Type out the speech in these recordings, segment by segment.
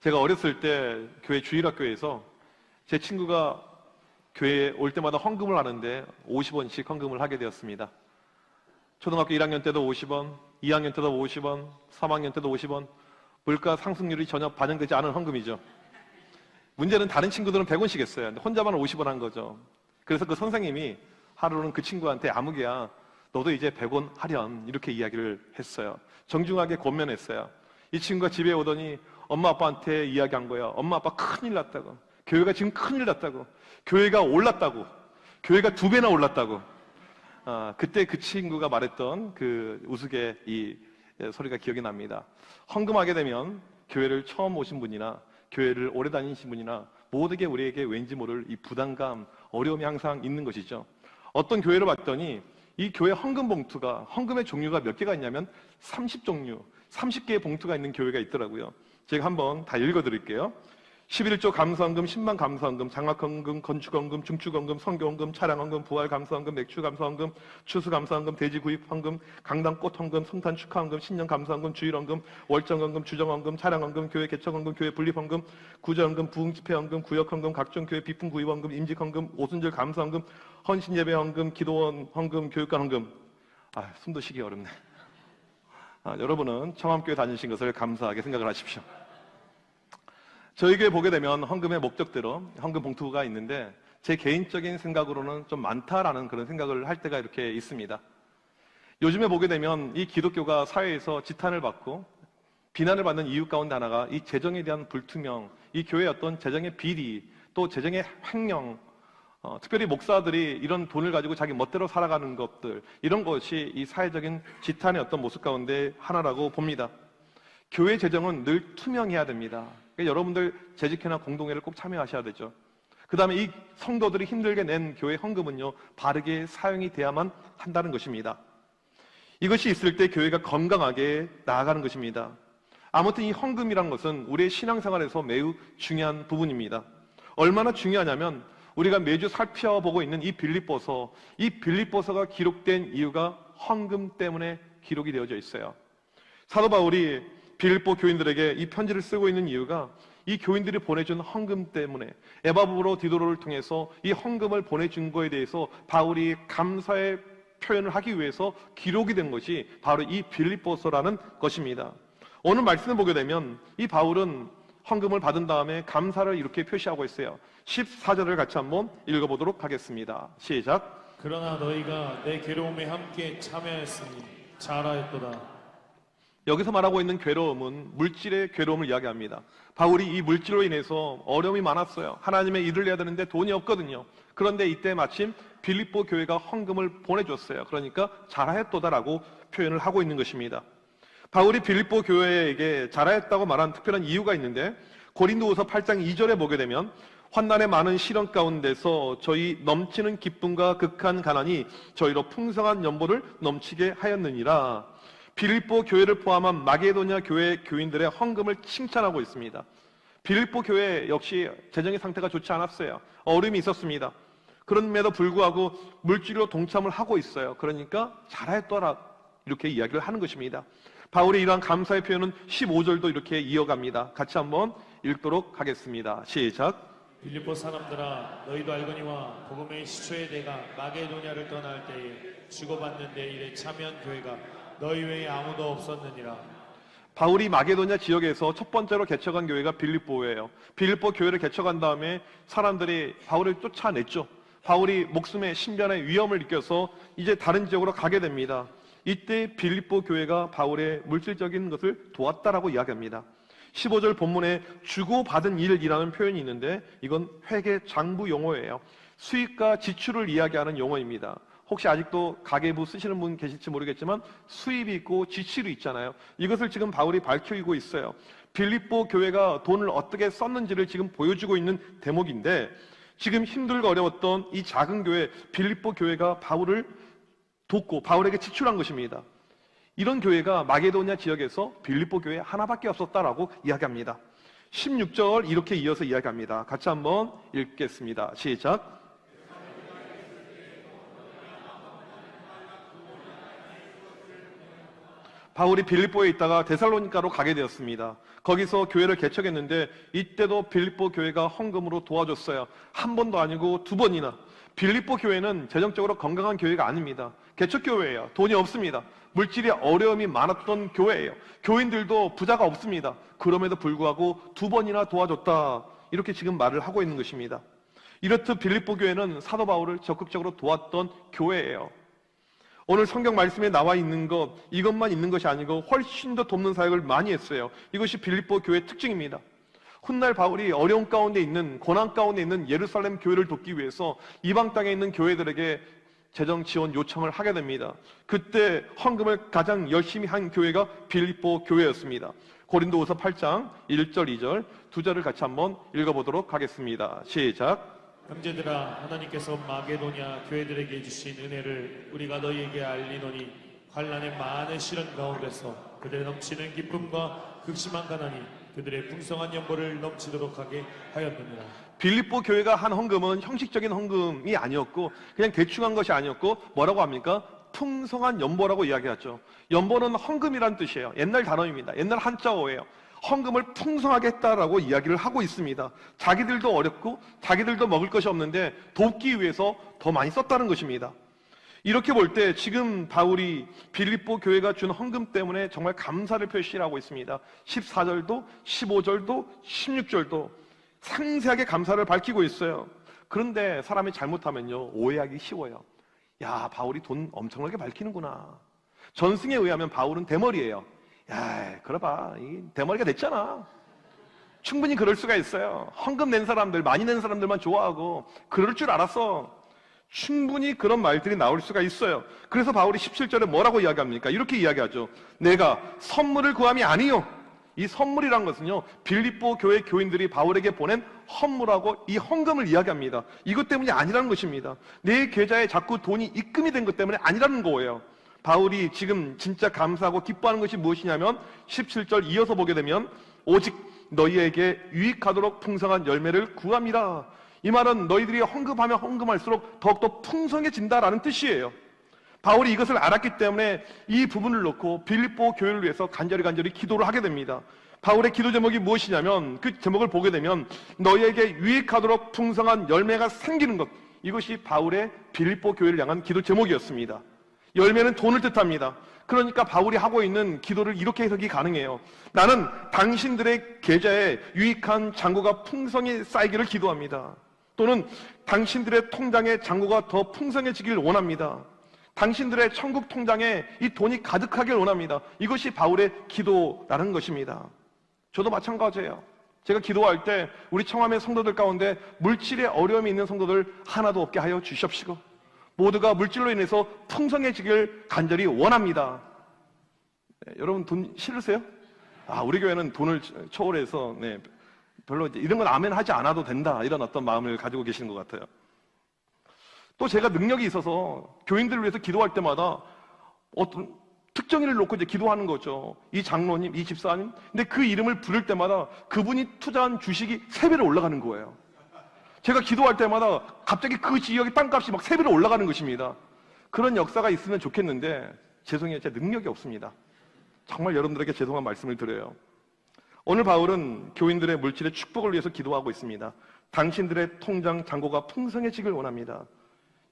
제가 어렸을 때 교회 주일학교에서 제 친구가 교회에 올 때마다 헌금을 하는데 50원씩 헌금을 하게 되었습니다. 초등학교 1학년 때도 50원, 2학년 때도 50원, 3학년 때도 50원. 물가 상승률이 전혀 반영되지 않은 헌금이죠. 문제는 다른 친구들은 100원씩 했어요. 근데 혼자만 50원 한 거죠. 그래서 그 선생님이 하루는 그 친구한테 아무개야 너도 이제 100원 하렴 이렇게 이야기를 했어요. 정중하게 권면했어요. 이 친구가 집에 오더니 엄마 아빠한테 이야기한 거예요. 엄마 아빠 큰일 났다고. 교회가 지금 큰일 났다고. 교회가 올랐다고. 교회가 2배나 올랐다고. 그때 그 친구가 말했던 그 우스개 이 소리가 기억이 납니다. 헌금하게 되면 교회를 처음 오신 분이나 교회를 오래 다니신 분이나 모두에게 우리에게 왠지 모를 이 부담감, 어려움이 항상 있는 것이죠. 어떤 교회를 봤더니 이 교회 헌금 봉투가, 헌금의 종류가 몇 개가 있냐면 30종류, 30개의 봉투가 있는 교회가 있더라고요. 제가 한번 다 읽어드릴게요. 11조 감사헌금, 10만 감사헌금, 장학헌금, 건축헌금, 중축헌금, 성교헌금, 차량헌금, 부활감사헌금, 맥주감사헌금, 추수감사헌금, 돼지구입헌금, 강당꽃헌금, 성탄축하헌금, 신년감사헌금, 주일헌금, 월정헌금, 주정헌금, 차량헌금, 교회 개척헌금, 교회 분립헌금, 구제헌금, 부흥집회헌금, 구역헌금, 각종 교회 비품구입헌금, 임직헌금, 오순절 감사헌금, 헌신예배헌금, 기도원 헌금, 교육관헌금. 숨도 쉬기 어렵네. 여러분은 청암교회 다니신 것을 감사하게 생각을 하십시오. 저희 교회 보게 되면 헌금의 목적대로 헌금 봉투가 있는데 제 개인적인 생각으로는 좀 많다라는 그런 생각을 할 때가 이렇게 있습니다. 요즘에 보게 되면 이 기독교가 사회에서 지탄을 받고 비난을 받는 이유 가운데 하나가 이 재정에 대한 불투명, 이 교회의 어떤 재정의 비리, 또 재정의 횡령, 특별히 목사들이 이런 돈을 가지고 자기 멋대로 살아가는 것들, 이런 것이 이 사회적인 지탄의 어떤 모습 가운데 하나라고 봅니다. 교회 재정은 늘 투명해야 됩니다. 그러니까 여러분들 재직회나 공동회를 꼭 참여하셔야 되죠. 그 다음에 이 성도들이 힘들게 낸 교회 헌금은요, 바르게 사용이 돼야만 한다는 것입니다. 이것이 있을 때 교회가 건강하게 나아가는 것입니다. 아무튼 이 헌금이란 것은 우리의 신앙생활에서 매우 중요한 부분입니다. 얼마나 중요하냐면 우리가 매주 살펴보고 있는 이 빌립보서가 기록된 이유가 헌금 때문에 기록이 되어져 있어요. 사도 바울이 빌립보 교인들에게 이 편지를 쓰고 있는 이유가 이 교인들이 보내준 헌금 때문에 에바브로 디도로를 통해서 이 헌금을 보내준 거에 대해서 바울이 감사의 표현을 하기 위해서 기록이 된 것이 바로 이 빌립보서라는 것입니다. 오늘 말씀을 보게 되면 이 바울은 헌금을 받은 다음에 감사를 이렇게 표시하고 있어요. 14절을 같이 한번 읽어보도록 하겠습니다. 시작. 그러나 너희가 내 괴로움에 함께 참여했으니 잘하였도다. 여기서 말하고 있는 괴로움은 물질의 괴로움을 이야기합니다. 바울이 이 물질로 인해서 어려움이 많았어요. 하나님의 일을 해야 되는데 돈이 없거든요. 그런데 이때 마침 빌립보 교회가 헌금을 보내줬어요. 그러니까 잘하였도다라고 표현을 하고 있는 것입니다. 바울이 빌립보 교회에게 잘하였다고 말한 특별한 이유가 있는데 고린도후서 8장 2절에 보게 되면 환난의 많은 시련 가운데서 저희 넘치는 기쁨과 극한 가난이 저희로 풍성한 연보를 넘치게 하였느니라. 빌립보 교회를 포함한 마게도냐 교회 교인들의 헌금을 칭찬하고 있습니다. 빌립보 교회 역시 재정의 상태가 좋지 않았어요. 어려움이 있었습니다. 그럼에도 불구하고 물질로 동참을 하고 있어요. 그러니까 잘하였더라 이렇게 이야기를 하는 것입니다. 바울의 이러한 감사의 표현은 15절도 이렇게 이어갑니다. 같이 한번 읽도록 하겠습니다. 시작. 빌립보 사람들아 너희도 알거니와 복음의 시초의 대가 마게도냐를 떠날 때에 주고받는 데 일에 참여한 교회가 너희 외에 아무도 없었느니라. 바울이 마게도냐 지역에서 첫 번째로 개척한 교회가 빌립보예요. 빌립보 교회를 개척한 다음에 사람들이 바울을 쫓아냈죠. 바울이 목숨의 신변의 위험을 느껴서 이제 다른 지역으로 가게 됩니다. 이때 빌립보 교회가 바울의 물질적인 것을 도왔다라고 이야기합니다. 15절 본문에 주고받은 일이라는 표현이 있는데 이건 회계 장부 용어예요. 수입과 지출을 이야기하는 용어입니다. 혹시 아직도 가계부 쓰시는 분 계실지 모르겠지만 수입이 있고 지출이 있잖아요. 이것을 지금 바울이 밝히고 있어요. 빌립보 교회가 돈을 어떻게 썼는지를 지금 보여주고 있는 대목인데 지금 힘들고 어려웠던 이 작은 교회 빌립보 교회가 바울을 돕고 바울에게 지출한 것입니다. 이런 교회가 마게도냐 지역에서 빌립보 교회 하나밖에 없었다라고 이야기합니다. 16절 이렇게 이어서 이야기합니다. 같이 한번 읽겠습니다. 시작. 바울이 빌립보에 있다가 데살로니가로 가게 되었습니다. 거기서 교회를 개척했는데 이때도 빌립보 교회가 헌금으로 도와줬어요. 한 번도 아니고 두 번이나. 빌립보 교회는 재정적으로 건강한 교회가 아닙니다. 개척교회예요. 돈이 없습니다. 물질이 어려움이 많았던 교회예요. 교인들도 부자가 없습니다. 그럼에도 불구하고 두 번이나 도와줬다. 이렇게 지금 말을 하고 있는 것입니다. 이렇듯 빌립보 교회는 사도 바울을 적극적으로 도왔던 교회예요. 오늘 성경 말씀에 나와 있는 것, 이것만 있는 것이 아니고 훨씬 더 돕는 사역을 많이 했어요. 이것이 빌립보 교회의 특징입니다. 훗날 바울이 어려운 가운데 있는, 고난 가운데 있는 예루살렘 교회를 돕기 위해서 이방 땅에 있는 교회들에게 재정 지원 요청을 하게 됩니다. 그때 헌금을 가장 열심히 한 교회가 빌립보 교회였습니다. 고린도후서 8장 1절, 2절 두 절을 같이 한번 읽어보도록 하겠습니다. 시작. 형제들아, 하나님께서 마게도냐 교회들에게 주신 은혜를 우리가 너희에게 알리노니 환난의 많은 시련 가운데서 그들의 넘치는 기쁨과 극심한 가난이 그들의 풍성한 연보를 넘치도록 하게 하였느니라. 빌립보 교회가 한 헌금은 형식적인 헌금이 아니었고 그냥 대충 한 것이 아니었고 뭐라고 합니까? 풍성한 연보라고 이야기하죠. 연보는 헌금이란 뜻이에요. 옛날 단어입니다. 옛날 한자어예요. 헌금을 풍성하게 했다라고 이야기를 하고 있습니다. 자기들도 어렵고 자기들도 먹을 것이 없는데 돕기 위해서 더 많이 썼다는 것입니다. 이렇게 볼 때 지금 바울이 빌립보 교회가 준 헌금 때문에 정말 감사를 표시하고 있습니다. 14절도 15절도 16절도 상세하게 감사를 밝히고 있어요. 그런데 사람이 잘못하면요 오해하기 쉬워요. 야, 바울이 돈 엄청나게 밝히는구나. 전승에 의하면 바울은 대머리예요. 야, 그래봐, 이 대머리가 됐잖아. 충분히 그럴 수가 있어요. 헌금 낸 사람들, 많이 낸 사람들만 좋아하고 그럴 줄 알았어. 충분히 그런 말들이 나올 수가 있어요. 그래서 바울이 17절에 뭐라고 이야기합니까? 이렇게 이야기하죠. 내가 선물을 구함이 아니요. 이 선물이란 것은요, 빌립보 교회 교인들이 바울에게 보낸 헌물하고 이 헌금을 이야기합니다. 이것 때문이 아니라는 것입니다. 내 계좌에 자꾸 돈이 입금이 된 것 때문에 아니라는 거예요. 바울이 지금 진짜 감사하고 기뻐하는 것이 무엇이냐면 17절 이어서 보게 되면 오직 너희에게 유익하도록 풍성한 열매를 구함이라. 이 말은 너희들이 헌금하면 헌금할수록 더욱더 풍성해진다라는 뜻이에요. 바울이 이것을 알았기 때문에 이 부분을 놓고 빌립보 교회를 위해서 간절히 기도를 하게 됩니다. 바울의 기도 제목이 무엇이냐면 그 제목을 보게 되면 너희에게 유익하도록 풍성한 열매가 생기는 것. 이것이 바울의 빌립보 교회를 향한 기도 제목이었습니다. 열매는 돈을 뜻합니다. 그러니까 바울이 하고 있는 기도를 이렇게 해석이 가능해요. 나는 당신들의 계좌에 유익한 잔고가 풍성히 쌓이기를 기도합니다. 또는 당신들의 통장에 잔고가 더 풍성해지길 원합니다. 당신들의 천국 통장에 이 돈이 가득하길 원합니다. 이것이 바울의 기도라는 것입니다. 저도 마찬가지예요. 제가 기도할 때 우리 청함의 성도들 가운데 물질에 어려움이 있는 성도들 하나도 없게 하여 주시옵시고 모두가 물질로 인해서 풍성해지길 간절히 원합니다. 네, 여러분 돈 싫으세요? 우리 교회는 돈을 초월해서 별로 이런 건 아멘 하지 않아도 된다 이런 어떤 마음을 가지고 계시는 것 같아요. 또 제가 능력이 있어서 교인들을 위해서 기도할 때마다 어떤 특정인을 놓고 이제 기도하는 거죠. 이 장로님, 이 집사님. 근데 그 이름을 부를 때마다 그분이 투자한 주식이 3배로 올라가는 거예요. 제가 기도할 때마다 갑자기 그 지역의 땅값이 막 3배로 올라가는 것입니다. 그런 역사가 있으면 좋겠는데 죄송해요. 제 능력이 없습니다. 정말 여러분들에게 죄송한 말씀을 드려요. 오늘 바울은 교인들의 물질의 축복을 위해서 기도하고 있습니다. 당신들의 통장 잔고가 풍성해지길 원합니다.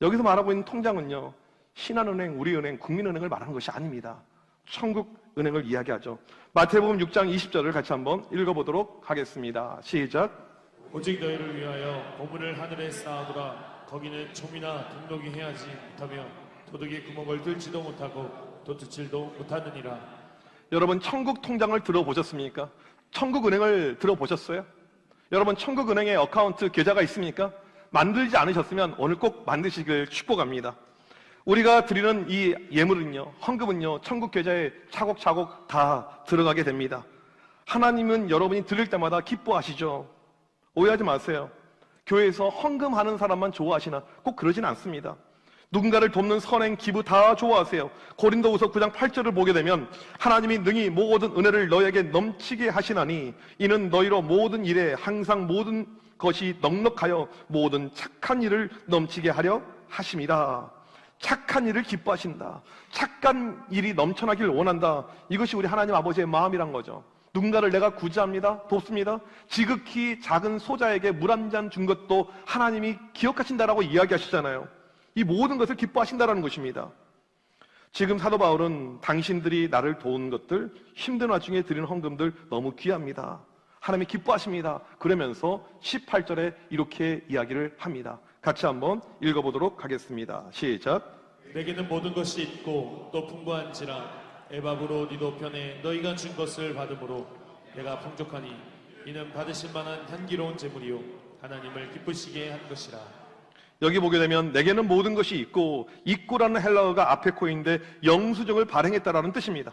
여기서 말하고 있는 통장은요, 신한은행, 우리은행, 국민은행을 말하는 것이 아닙니다. 천국은행을 이야기하죠. 마태복음 6장 20절을 같이 한번 읽어보도록 하겠습니다. 시작. 오직 너희를 위하여 보물을 하늘에 쌓아두라. 거기는 좀이나 등록이 해야지 못하며 도둑이 구멍을 뚫지도 못하고 도둑질도 못하느니라. 여러분 천국 통장을 들어보셨습니까? 천국은행을 들어보셨어요? 여러분 천국은행에 어카운트 계좌가 있습니까? 만들지 않으셨으면 오늘 꼭 만드시길 축복합니다. 우리가 드리는 이 예물은요, 헌금은요, 천국 계좌에 차곡차곡 다 들어가게 됩니다. 하나님은 여러분이 드릴 때마다 기뻐하시죠. 오해하지 마세요. 교회에서 헌금하는 사람만 좋아하시나? 꼭 그러진 않습니다. 누군가를 돕는 선행, 기부 다 좋아하세요. 고린도후서 9장 8절을 보게 되면 하나님이 능히 모든 은혜를 너희에게 넘치게 하시나니 이는 너희로 모든 일에 항상 모든 것이 넉넉하여 모든 착한 일을 넘치게 하려 하심이라. 착한 일을 기뻐하신다. 착한 일이 넘쳐나길 원한다. 이것이 우리 하나님 아버지의 마음이란 거죠. 누군가를 내가 구제합니다. 돕습니다. 지극히 작은 소자에게 물 한 잔 준 것도 하나님이 기억하신다라고 이야기하시잖아요. 이 모든 것을 기뻐하신다라는 것입니다. 지금 사도 바울은 당신들이 나를 도운 것들, 힘든 와중에 드리는 헌금들 너무 귀합니다. 하나님이 기뻐하십니다. 그러면서 18절에 이렇게 이야기를 합니다. 같이 한번 읽어보도록 하겠습니다. 시작. 내게는 모든 것이 있고 또 풍부한지라 애밥으로 니도 편에 너희가 준 것을 받음으로 내가 풍족하니 이는 받으실 만한 향기로운 제물이요 하나님을 기쁘시게 한 것이라. 여기 보게 되면 내게는 모든 것이 있고라는 헬라어가 앞에 코인데 영수증을 발행했다라는 뜻입니다.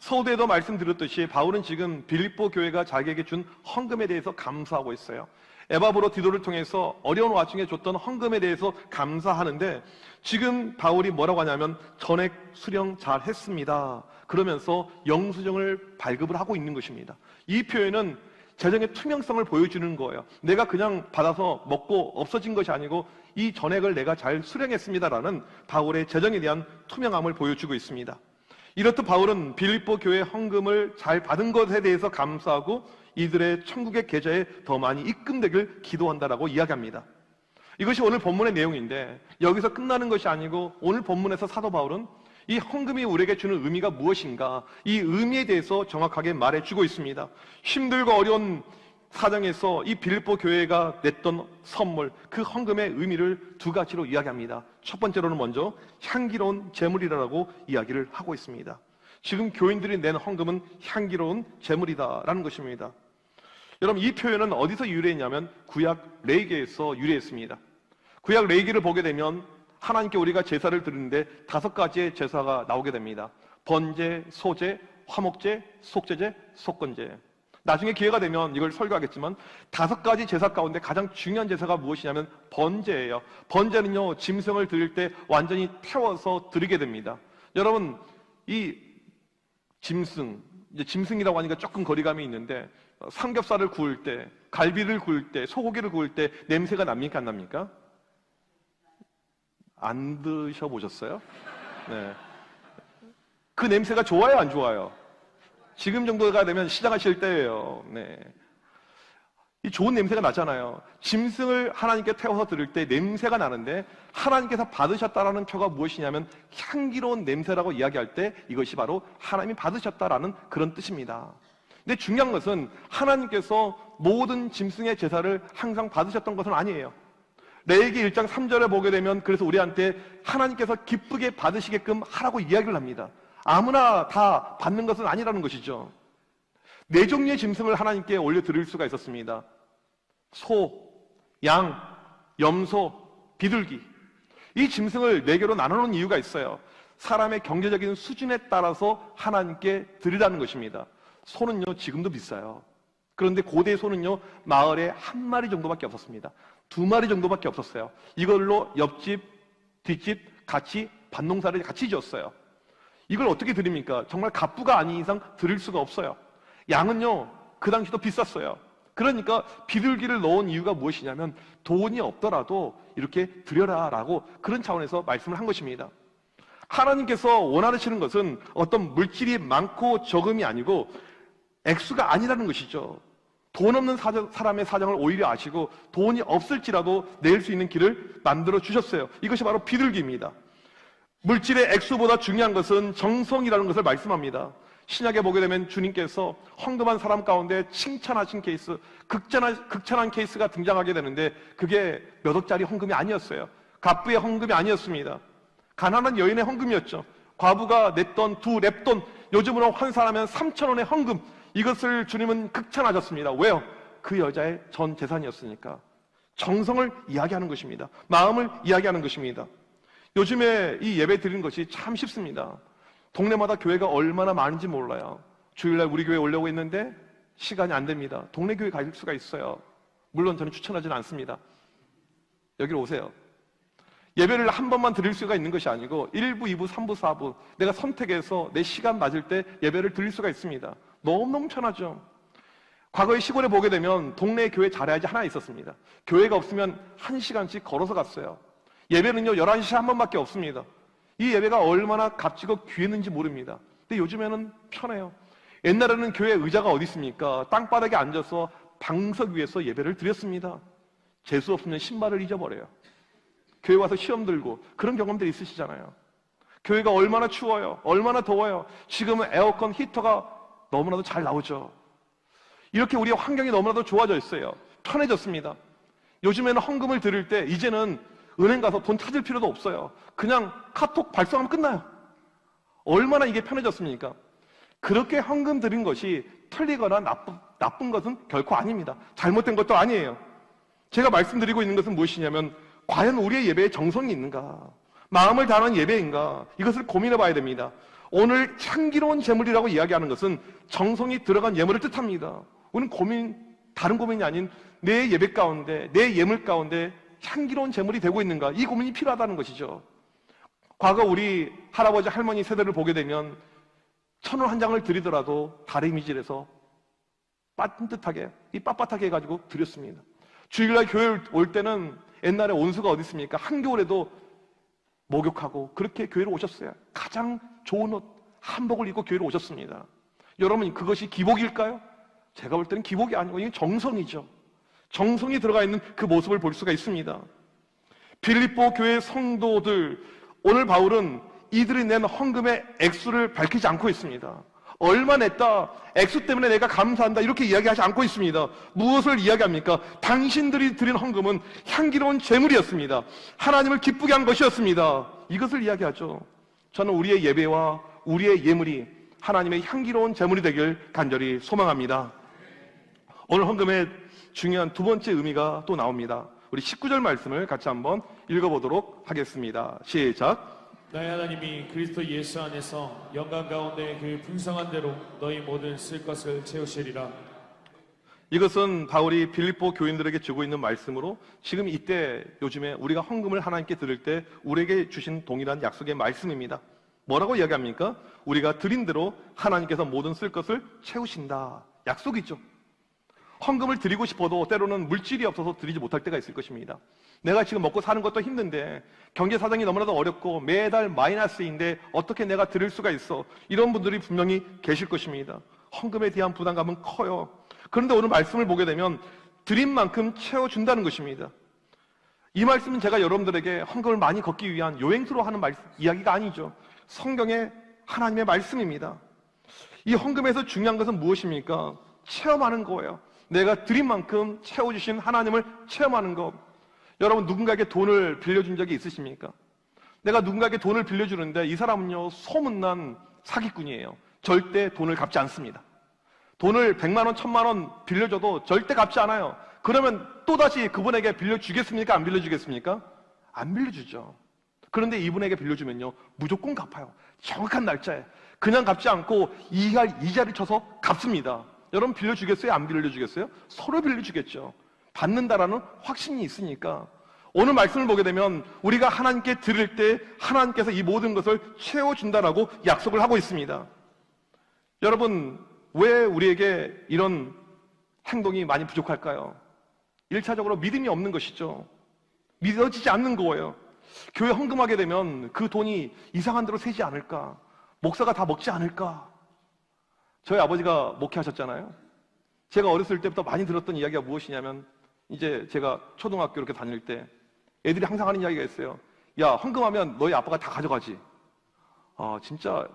서두에도 말씀드렸듯이 바울은 지금 빌립보 교회가 자기에게 준 헌금에 대해서 감사하고 있어요. 에바브로 디도를 통해서 어려운 와중에 줬던 헌금에 대해서 감사하는데 지금 바울이 뭐라고 하냐면 전액 수령 잘 했습니다. 그러면서 영수증을 발급을 하고 있는 것입니다. 이 표현은 재정의 투명성을 보여주는 거예요. 내가 그냥 받아서 먹고 없어진 것이 아니고 이 전액을 내가 잘 수령했습니다라는 바울의 재정에 대한 투명함을 보여주고 있습니다. 이렇듯 바울은 빌립보 교회 헌금을 잘 받은 것에 대해서 감사하고 이들의 천국의 계좌에 더 많이 입금되길 기도한다라고 이야기합니다. 이것이 오늘 본문의 내용인데 여기서 끝나는 것이 아니고 오늘 본문에서 사도 바울은 이 헌금이 우리에게 주는 의미가 무엇인가, 이 의미에 대해서 정확하게 말해주고 있습니다. 힘들고 어려운 사정에서 이 빌립보 교회가 냈던 선물, 그 헌금의 의미를 두 가지로 이야기합니다. 첫 번째로는 먼저 향기로운 제물이라고 이야기를 하고 있습니다. 지금 교인들이 낸 헌금은 향기로운 제물이다라는 것입니다. 여러분, 이 표현은 어디서 유래했냐면 구약 레위기에서 유래했습니다. 구약 레위기를 보게 되면 하나님께 우리가 제사를 드리는데 5가지의 제사가 나오게 됩니다. 번제, 소제, 화목제, 속제제, 속건제. 나중에 기회가 되면 이걸 설교하겠지만 5가지 제사 가운데 가장 중요한 제사가 무엇이냐면 번제예요. 번제는요, 짐승을 드릴 때 완전히 태워서 드리게 됩니다. 여러분, 이 짐승, 이제 짐승이라고 하니까 조금 거리감이 있는데 삼겹살을 구울 때, 갈비를 구울 때, 소고기를 구울 때 냄새가 납니까, 안 납니까? 안 드셔보셨어요? 네. 그 냄새가 좋아요, 안 좋아요? 지금 정도가 되면 시장하실 때예요. 네. 이 좋은 냄새가 나잖아요. 짐승을 하나님께 태워서 드릴 때 냄새가 나는데 하나님께서 받으셨다라는 표가 무엇이냐면 향기로운 냄새라고 이야기할 때 이것이 바로 하나님이 받으셨다라는 그런 뜻입니다. 근데 중요한 것은 하나님께서 모든 짐승의 제사를 항상 받으셨던 것은 아니에요. 레위기 1장 3절에 보게 되면 그래서 우리한테 하나님께서 기쁘게 받으시게끔 하라고 이야기를 합니다. 아무나 다 받는 것은 아니라는 것이죠. 4종류의 짐승을 하나님께 올려드릴 수가 있었습니다. 소, 양, 염소, 비둘기. 이 짐승을 4개로 나누는 이유가 있어요. 사람의 경제적인 수준에 따라서 하나님께 드리라는 것입니다. 소는요, 지금도 비싸요. 그런데 고대 소는요, 마을에 1마리 정도밖에 없었습니다. 2마리 정도밖에 없었어요. 이걸로 옆집, 뒷집 같이 밭농사를 같이 지었어요. 이걸 어떻게 드립니까? 정말 갑부가 아닌 이상 드릴 수가 없어요. 양은요, 그 당시도 비쌌어요. 그러니까 비둘기를 넣은 이유가 무엇이냐면 돈이 없더라도 이렇게 드려라라고 그런 차원에서 말씀을 한 것입니다. 하나님께서 원하시는 것은 어떤 물질이 많고 적음이 아니고 액수가 아니라는 것이죠. 돈 없는 사람의 사정을 오히려 아시고 돈이 없을지라도 낼 수 있는 길을 만들어 주셨어요. 이것이 바로 비둘기입니다. 물질의 액수보다 중요한 것은 정성이라는 것을 말씀합니다. 신약에 보게 되면 주님께서 헌금한 사람 가운데 칭찬하신 케이스, 극찬한 케이스가 등장하게 되는데 그게 몇 억짜리 헌금이 아니었어요. 갑부의 헌금이 아니었습니다. 가난한 여인의 헌금이었죠. 과부가 냈던 2렙돈, 요즘으로 환산하면 3,000원의 헌금, 이것을 주님은 극찬하셨습니다. 왜요? 그 여자의 전 재산이었으니까. 정성을 이야기하는 것입니다. 마음을 이야기하는 것입니다. 요즘에 이 예배 드리는 것이 참 쉽습니다. 동네마다 교회가 얼마나 많은지 몰라요. 주일날 우리 교회 오려고 했는데 시간이 안 됩니다. 동네 교회 갈 수가 있어요. 물론 저는 추천하지는 않습니다. 여기로 오세요. 예배를 한 번만 드릴 수가 있는 것이 아니고 1부, 2부, 3부, 4부 내가 선택해서 내 시간 맞을 때 예배를 드릴 수가 있습니다. 너무너무 편하죠. 과거에 시골에 보게 되면 동네 교회 자리아지 하나 있었습니다. 교회가 없으면 1시간씩 걸어서 갔어요. 예배는요 11시에 한 번밖에 없습니다. 이 예배가 얼마나 값지고 귀했는지 모릅니다. 근데 요즘에는 편해요. 옛날에는 교회 의자가 어디 있습니까? 땅바닥에 앉아서 방석 위에서 예배를 드렸습니다. 재수 없으면 신발을 잊어버려요. 교회 와서 시험 들고 그런 경험들이 있으시잖아요. 교회가 얼마나 추워요. 얼마나 더워요. 지금은 에어컨 히터가 너무나도 잘 나오죠. 이렇게 우리의 환경이 너무나도 좋아져 있어요. 편해졌습니다. 요즘에는 헌금을 드릴 때 이제는 은행 가서 돈 찾을 필요도 없어요. 그냥 카톡 발송하면 끝나요. 얼마나 이게 편해졌습니까? 그렇게 헌금 드린 것이 틀리거나 나쁜 것은 결코 아닙니다. 잘못된 것도 아니에요. 제가 말씀드리고 있는 것은 무엇이냐면 과연 우리의 예배에 정성이 있는가? 마음을 다하는 예배인가? 이것을 고민해 봐야 됩니다. 오늘 향기로운 제물이라고 이야기하는 것은 정성이 들어간 예물을 뜻합니다. 우리는 다른 고민이 아닌 내 예배 가운데, 내 예물 가운데 향기로운 제물이 되고 있는가? 이 고민이 필요하다는 것이죠. 과거 우리 할아버지, 할머니 세대를 보게 되면 1,000원 한 장을 드리더라도 다리미질해서 빤듯하게, 빳빳하게 해가지고 드렸습니다. 주일날 교회 올 때는 옛날에 온수가 어디 있습니까? 한겨울에도 목욕하고 그렇게 교회로 오셨어요. 가장 좋은 옷, 한복을 입고 교회로 오셨습니다. 여러분, 그것이 기복일까요? 제가 볼 때는 기복이 아니고 이게 정성이죠. 정성이 들어가 있는 그 모습을 볼 수가 있습니다. 빌립보 교회 성도들, 오늘 바울은 이들이 낸 헌금의 액수를 밝히지 않고 있습니다. 얼마 냈다, 액수 때문에 내가 감사한다, 이렇게 이야기하지 않고 있습니다. 무엇을 이야기합니까? 당신들이 드린 헌금은 향기로운 제물이었습니다. 하나님을 기쁘게 한 것이었습니다. 이것을 이야기하죠. 저는 우리의 예배와 우리의 예물이 하나님의 향기로운 제물이 되길 간절히 소망합니다. 오늘 헌금의 중요한 두 번째 의미가 또 나옵니다. 우리 19절 말씀을 같이 한번 읽어보도록 하겠습니다. 시작. 나의 하나님이 그리스도 예수 안에서 영광 가운데 그 풍성한 대로 너희 모든 쓸 것을 채우시리라. 이것은 바울이 빌립보 교인들에게 주고 있는 말씀으로 지금 이때 요즘에 우리가 헌금을 하나님께 드릴 때 우리에게 주신 동일한 약속의 말씀입니다. 뭐라고 이야기합니까? 우리가 드린 대로 하나님께서 모든 쓸 것을 채우신다. 약속이죠. 헌금을 드리고 싶어도 때로는 물질이 없어서 드리지 못할 때가 있을 것입니다. 내가 지금 먹고 사는 것도 힘든데 경제 사정이 너무나도 어렵고 매달 마이너스인데 어떻게 내가 드릴 수가 있어? 이런 분들이 분명히 계실 것입니다. 헌금에 대한 부담감은 커요. 그런데 오늘 말씀을 보게 되면 드린 만큼 채워준다는 것입니다. 이 말씀은 제가 여러분들에게 헌금을 많이 걷기 위한 요행수로 하는 이야기가 아니죠. 성경의 하나님의 말씀입니다. 이 헌금에서 중요한 것은 무엇입니까? 체험하는 거예요. 내가 드린 만큼 채워주신 하나님을 체험하는 것. 여러분, 누군가에게 돈을 빌려준 적이 있으십니까? 내가 누군가에게 돈을 빌려주는데 이 사람은요, 소문난 사기꾼이에요. 절대 돈을 갚지 않습니다. 돈을 100만 원, 1000만 원 빌려줘도 절대 갚지 않아요. 그러면 또다시 그분에게 빌려주겠습니까? 안 빌려주겠습니까? 안 빌려주죠. 그런데 이분에게 빌려주면요, 무조건 갚아요. 정확한 날짜에. 그냥 갚지 않고 이자를 쳐서 갚습니다. 여러분, 빌려주겠어요? 안 빌려주겠어요? 서로 빌려주겠죠. 받는다라는 확신이 있으니까. 오늘 말씀을 보게 되면 우리가 하나님께 드릴 때 하나님께서 이 모든 것을 채워준다라고 약속을 하고 있습니다. 여러분, 왜 우리에게 이런 행동이 많이 부족할까요? 1차적으로 믿음이 없는 것이죠. 믿어지지 않는 거예요. 교회 헌금하게 되면 그 돈이 이상한 데로 새지 않을까? 목사가 다 먹지 않을까? 저희 아버지가 목회하셨잖아요. 제가 어렸을 때부터 많이 들었던 이야기가 무엇이냐면, 이제 제가 초등학교 이렇게 다닐 때 애들이 항상 하는 이야기가 있어요. 야, 헌금하면 너희 아빠가 다 가져가지. 진짜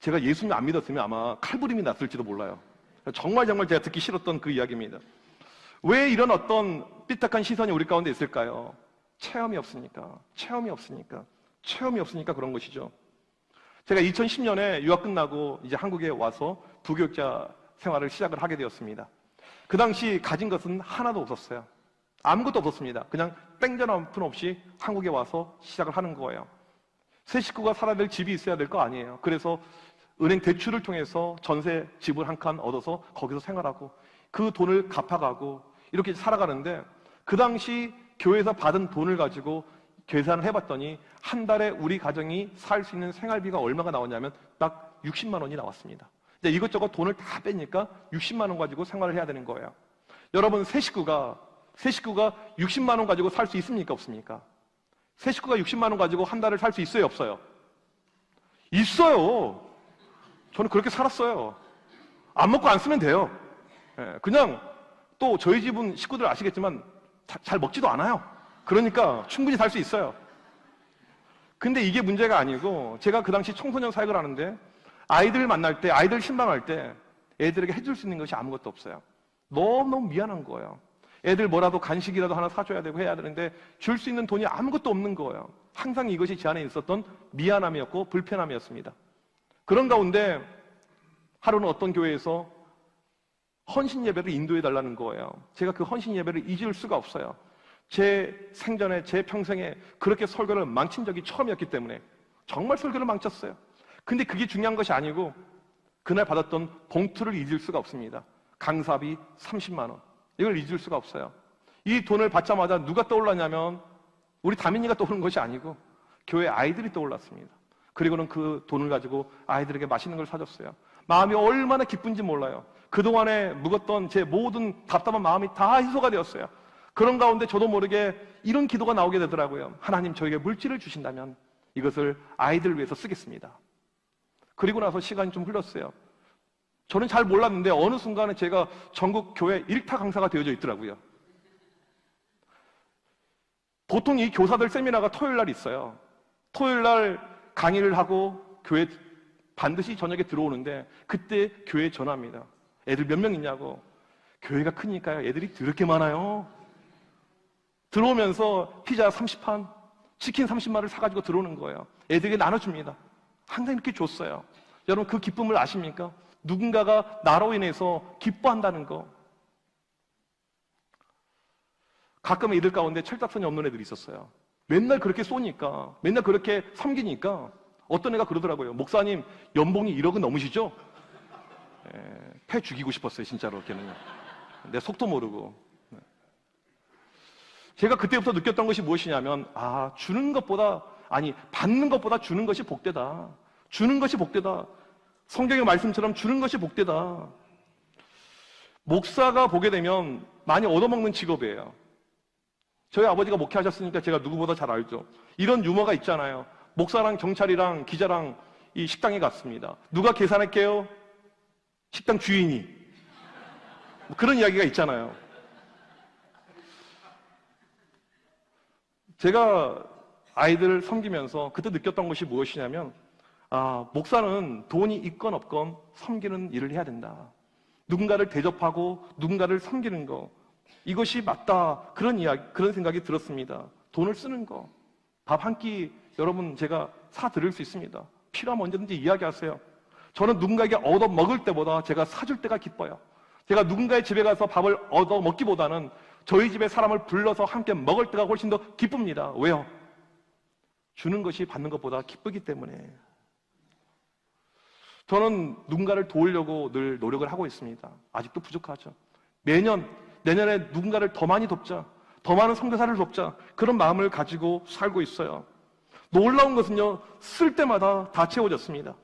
제가 예수님 안 믿었으면 아마 칼부림이 났을지도 몰라요. 정말 제가 듣기 싫었던 그 이야기입니다. 왜 이런 어떤 삐딱한 시선이 우리 가운데 있을까요? 체험이 없으니까 그런 것이죠. 제가 2010년에 유학 끝나고 이제 한국에 와서 부교육자 생활을 시작을 하게 되었습니다. 그 당시 가진 것은 하나도 없었어요. 아무것도 없었습니다. 그냥 땡전 한 푼 없이 한국에 와서 시작을 하는 거예요. 세 식구가 살아야 될 집이 있어야 될 거 아니에요. 그래서 은행 대출을 통해서 전세 집을 한 칸 얻어서 거기서 생활하고 그 돈을 갚아가고 이렇게 살아가는데, 그 당시 교회에서 받은 돈을 가지고 계산을 해봤더니 한 달에 우리 가정이 살 수 있는 생활비가 얼마가 나오냐면 딱 60만 원이 나왔습니다. 이것저것 돈을 다 빼니까 60만 원 가지고 생활을 해야 되는 거예요. 여러분, 세 식구가 새 식구가 60만 원 가지고 살 수 있습니까? 없습니까? 새 식구가 60만 원 가지고 한 달을 살 수 있어요? 없어요? 있어요. 저는 그렇게 살았어요. 안 먹고 안 쓰면 돼요. 그냥 또 저희 집은 식구들 아시겠지만 잘 먹지도 않아요. 그러니까 충분히 살 수 있어요. 근데 이게 문제가 아니고 제가 그 당시 청소년 사역을 하는데 아이들 만날 때, 아이들 신방할 때 애들에게 해줄 수 있는 것이 아무것도 없어요. 너무너무 미안한 거예요. 애들 뭐라도 간식이라도 하나 사줘야 되고 해야 되는데 줄 수 있는 돈이 아무것도 없는 거예요. 항상 이것이 제 안에 있었던 미안함이었고 불편함이었습니다. 그런 가운데 하루는 어떤 교회에서 헌신 예배를 인도해 달라는 거예요. 제가 그 헌신 예배를 잊을 수가 없어요. 제 생전에, 제 평생에 그렇게 설교를 망친 적이 처음이었기 때문에 정말 설교를 망쳤어요. 근데 그게 중요한 것이 아니고 그날 받았던 봉투를 잊을 수가 없습니다. 강사비 30만 원. 이걸 잊을 수가 없어요. 이 돈을 받자마자 누가 떠올랐냐면 우리 다민이가 떠오른 것이 아니고 교회 아이들이 떠올랐습니다. 그리고는 그 돈을 가지고 아이들에게 맛있는 걸 사줬어요. 마음이 얼마나 기쁜지 몰라요. 그동안에 묵었던 제 모든 답답한 마음이 다 해소가 되었어요. 그런 가운데 저도 모르게 이런 기도가 나오게 되더라고요. 하나님, 저에게 물질을 주신다면 이것을 아이들을 위해서 쓰겠습니다. 그리고 나서 시간이 좀 흘렀어요. 저는 잘 몰랐는데 어느 순간에 제가 전국 교회 1타 강사가 되어져 있더라고요. 보통 이 교사들 세미나가 토요일 날 있어요. 토요일 날 강의를 하고 교회 반드시 저녁에 들어오는데 그때 교회에 전화합니다. 애들 몇 명 있냐고. 교회가 크니까요. 애들이 더럽게 많아요. 들어오면서 피자 30판, 치킨 30마리를 사가지고 들어오는 거예요. 애들에게 나눠줍니다. 항상 이렇게 줬어요. 여러분 그 기쁨을 아십니까? 누군가가 나로 인해서 기뻐한다는 거. 가끔 애들 가운데 철딱선이 없는 애들이 있었어요. 맨날 그렇게 쏘니까, 맨날 그렇게 섬기니까 어떤 애가 그러더라고요. 목사님, 연봉이 1억은 넘으시죠? 패 죽이고 싶었어요, 진짜로. 걔는. 내 속도 모르고. 제가 그때부터 느꼈던 것이 무엇이냐면, 주는 것보다, 받는 것보다 주는 것이 복되다. 주는 것이 복되다. 성경의 말씀처럼 주는 것이 복되다. 목사가 보게 되면 많이 얻어먹는 직업이에요. 저희 아버지가 목회하셨으니까 제가 누구보다 잘 알죠. 이런 유머가 있잖아요. 목사랑 경찰이랑 기자랑 이 식당에 갔습니다. 누가 계산할게요? 식당 주인이. 그런 이야기가 있잖아요. 제가 아이들을 섬기면서 그때 느꼈던 것이 무엇이냐면, 목사는 돈이 있건 없건 섬기는 일을 해야 된다. 누군가를 대접하고 누군가를 섬기는 거. 이것이 맞다. 그런 생각이 들었습니다. 돈을 쓰는 거. 밥 한 끼 여러분 제가 사드릴 수 있습니다. 필요하면 언제든지 이야기하세요. 저는 누군가에게 얻어 먹을 때보다 제가 사줄 때가 기뻐요. 제가 누군가의 집에 가서 밥을 얻어 먹기보다는 저희 집에 사람을 불러서 함께 먹을 때가 훨씬 더 기쁩니다. 왜요? 주는 것이 받는 것보다 기쁘기 때문에. 저는 누군가를 도우려고 늘 노력을 하고 있습니다. 아직도 부족하죠. 내년에 누군가를 더 많이 돕자, 더 많은 선교사를 돕자, 그런 마음을 가지고 살고 있어요. 놀라운 것은요, 쓸 때마다 다 채워졌습니다.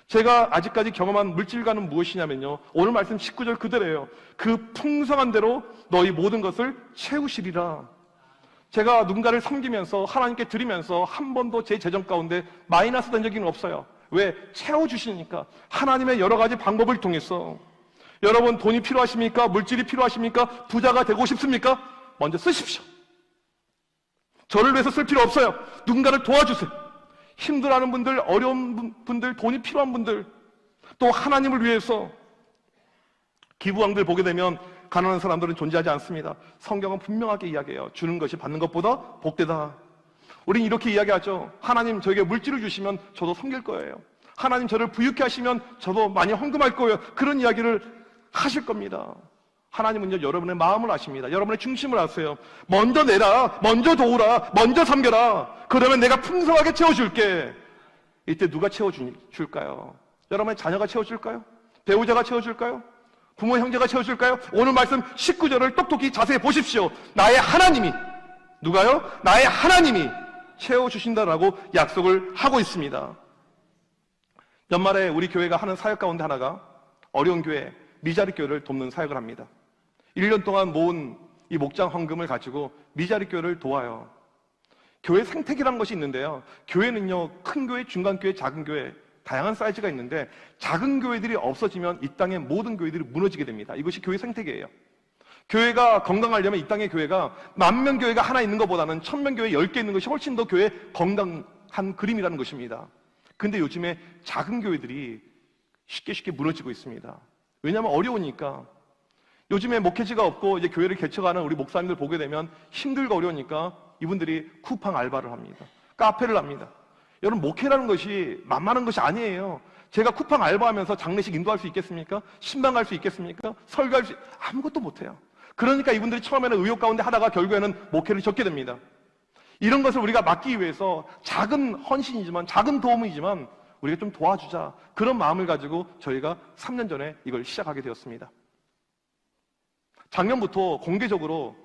제가 아직까지 경험한 물질과는 무엇이냐면요, 오늘 말씀 19절 그대로예요. 그 풍성한 대로 너희 모든 것을 채우시리라. 제가 누군가를 섬기면서 하나님께 드리면서 한 번도 제 재정 가운데 마이너스 된 적은 없어요. 왜? 채워주시니까. 하나님의 여러 가지 방법을 통해서. 여러분 돈이 필요하십니까? 물질이 필요하십니까? 부자가 되고 싶습니까? 먼저 쓰십시오. 저를 위해서 쓸 필요 없어요. 누군가를 도와주세요. 힘들어하는 분들, 어려운 분들, 돈이 필요한 분들, 또 하나님을 위해서. 기부왕들 보게 되면 가난한 사람들은 존재하지 않습니다. 성경은 분명하게 이야기해요. 주는 것이 받는 것보다 복되다. 우린 이렇게 이야기하죠. 하나님 저에게 물질을 주시면 저도 섬길 거예요. 하나님 저를 부유케 하시면 저도 많이 헌금할 거예요. 그런 이야기를 하실 겁니다. 하나님은요, 여러분의 마음을 아십니다. 여러분의 중심을 아세요. 먼저 내라, 먼저 도우라, 먼저 섬겨라. 그러면 내가 풍성하게 채워줄게. 이때 누가 채워줄까요? 여러분의 자녀가 채워줄까요? 배우자가 채워줄까요? 부모 형제가 채워줄까요? 오늘 말씀 19절을 똑똑히 자세히 보십시오. 나의 하나님이, 누가요? 나의 하나님이 채워주신다라고 약속을 하고 있습니다. 연말에 우리 교회가 하는 사역 가운데 하나가 어려운 교회, 미자리 교회를 돕는 사역을 합니다. 1년 동안 모은 이 목장 헌금을 가지고 미자리 교회를 도와요. 교회 생태계라는 것이 있는데요. 교회는요, 큰 교회, 중간 교회, 작은 교회 다양한 사이즈가 있는데 작은 교회들이 없어지면 이 땅의 모든 교회들이 무너지게 됩니다. 이것이 교회 생태계예요. 교회가 건강하려면 이 땅의 교회가 10,000명 교회가 하나 있는 것보다는 1,000명 교회 10개 있는 것이 훨씬 더 교회 건강한 그림이라는 것입니다. 근데 요즘에 작은 교회들이 쉽게 무너지고 있습니다. 왜냐하면 어려우니까. 요즘에 목회지가 없고 이제 교회를 개척하는 우리 목사님들 보게 되면 힘들고 어려우니까 이분들이 쿠팡 알바를 합니다. 카페를 합니다. 여러분, 목회라는 것이 만만한 것이 아니에요. 제가 쿠팡 알바하면서 장례식 인도할 수 있겠습니까? 신방 갈 수 있겠습니까? 설교할 수 아무것도 못해요. 그러니까 이분들이 처음에는 의욕 가운데 하다가 결국에는 목회를 접게 됩니다. 이런 것을 우리가 막기 위해서 작은 헌신이지만, 작은 도움이지만 우리가 좀 도와주자, 그런 마음을 가지고 저희가 3년 전에 이걸 시작하게 되었습니다. 작년부터 공개적으로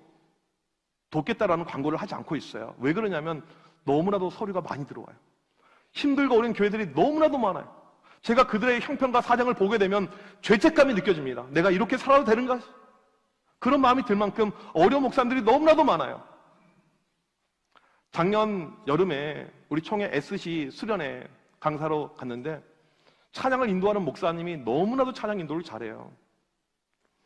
돕겠다라는 광고를 하지 않고 있어요. 왜 그러냐면 너무나도 서류가 많이 들어와요. 힘들고 어려운 교회들이 너무나도 많아요. 제가 그들의 형편과 사정을 보게 되면 죄책감이 느껴집니다. 내가 이렇게 살아도 되는가? 그런 마음이 들 만큼 어려운 목사님들이 너무나도 많아요. 작년 여름에 우리 총회 SC 수련회 강사로 갔는데 찬양을 인도하는 목사님이 너무나도 찬양 인도를 잘해요.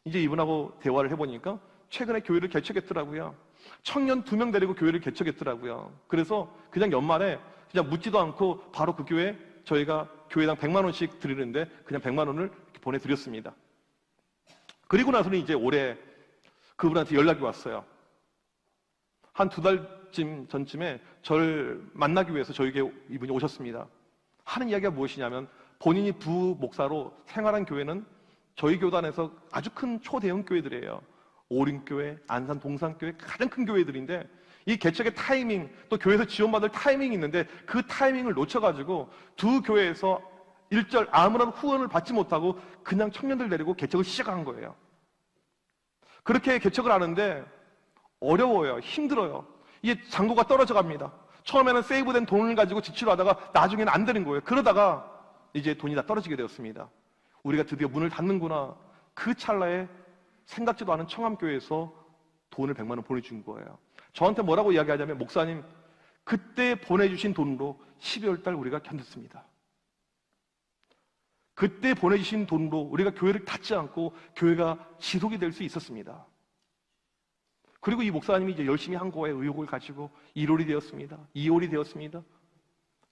이제 이분하고 대화를 해보니까 최근에 교회를 개척했더라고요. 청년 2명 데리고 교회를 개척했더라고요. 그래서 그냥 연말에 그냥 묻지도 않고 바로 그 교회 저희가 교회당 100만 원씩 드리는데 그냥 100만 원을 보내드렸습니다. 그리고 나서는 이제 올해 그분한테 연락이 왔어요. 한 2달쯤 전쯤에 저를 만나기 위해서 저에게 이분이 오셨습니다. 하는 이야기가 무엇이냐면 본인이 부목사로 생활한 교회는 저희 교단에서 아주 큰 초대형 교회들이에요. 오림교회, 안산 동산교회, 가장 큰 교회들인데 이 개척의 타이밍, 또 교회에서 지원받을 타이밍이 있는데 그 타이밍을 놓쳐가지고 두 교회에서 일절 아무런 후원을 받지 못하고 그냥 청년들 데리고 개척을 시작한 거예요. 그렇게 개척을 하는데 어려워요. 힘들어요. 이게 잔고가 떨어져 갑니다. 처음에는 세이브된 돈을 가지고 지치려 하다가 나중에는 안 되는 거예요. 그러다가 이제 돈이 다 떨어지게 되었습니다. 우리가 드디어 문을 닫는구나. 그 찰나에 생각지도 않은 청암교회에서 돈을 100만 원 보내준 거예요. 저한테 뭐라고 이야기하자면, 목사님, 그때 보내주신 돈으로 12월 달 우리가 견뎠습니다. 그때 보내주신 돈으로 우리가 교회를 닫지 않고 교회가 지속이 될 수 있었습니다. 그리고 이 목사님이 이제 열심히 한 거에 의욕을 가지고 1월이 되었습니다. 2월이 되었습니다.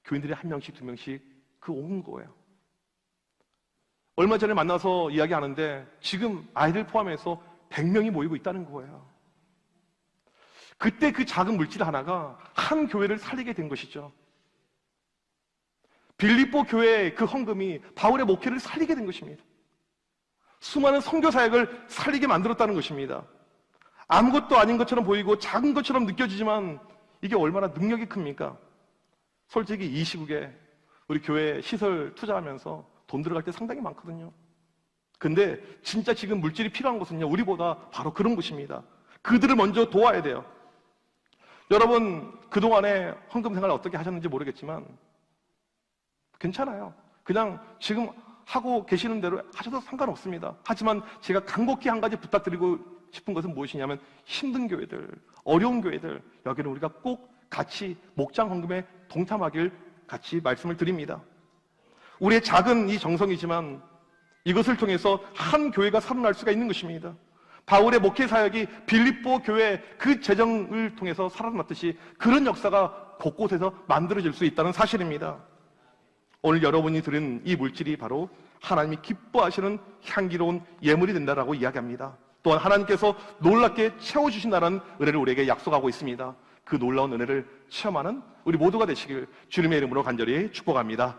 교인들이 1명씩 2명씩 온 거예요. 얼마 전에 만나서 이야기하는데 지금 아이들 포함해서 100명이 모이고 있다는 거예요. 그때 그 작은 물질 하나가 한 교회를 살리게 된 것이죠. 빌립보 교회의 그 헌금이 바울의 목회를 살리게 된 것입니다. 수많은 선교 사역을 살리게 만들었다는 것입니다. 아무것도 아닌 것처럼 보이고 작은 것처럼 느껴지지만 이게 얼마나 능력이 큽니까? 솔직히 이 시국에 우리 교회 시설 투자하면서 돈 들어갈 때 상당히 많거든요. 근데 진짜 지금 물질이 필요한 것은요, 우리보다 바로 그런 것입니다. 그들을 먼저 도와야 돼요. 여러분, 그동안에 헌금 생활 어떻게 하셨는지 모르겠지만 괜찮아요. 그냥 지금 하고 계시는 대로 하셔도 상관없습니다. 하지만 제가 간곡히 한 가지 부탁드리고 싶은 것은 무엇이냐면, 힘든 교회들, 어려운 교회들, 여기는 우리가 꼭 같이 목장 헌금에 동참하길 같이 말씀을 드립니다. 우리의 작은 이 정성이지만 이것을 통해서 한 교회가 살아날 수가 있는 것입니다. 바울의 목회 사역이 빌립보 교회 그 재정을 통해서 살아났듯이 그런 역사가 곳곳에서 만들어질 수 있다는 사실입니다. 오늘 여러분이 들은 이 물질이 바로 하나님이 기뻐하시는 향기로운 예물이 된다라고 이야기합니다. 또한 하나님께서 놀랍게 채워주신다는 은혜를 우리에게 약속하고 있습니다. 그 놀라운 은혜를 체험하는 우리 모두가 되시길 주님의 이름으로 간절히 축복합니다.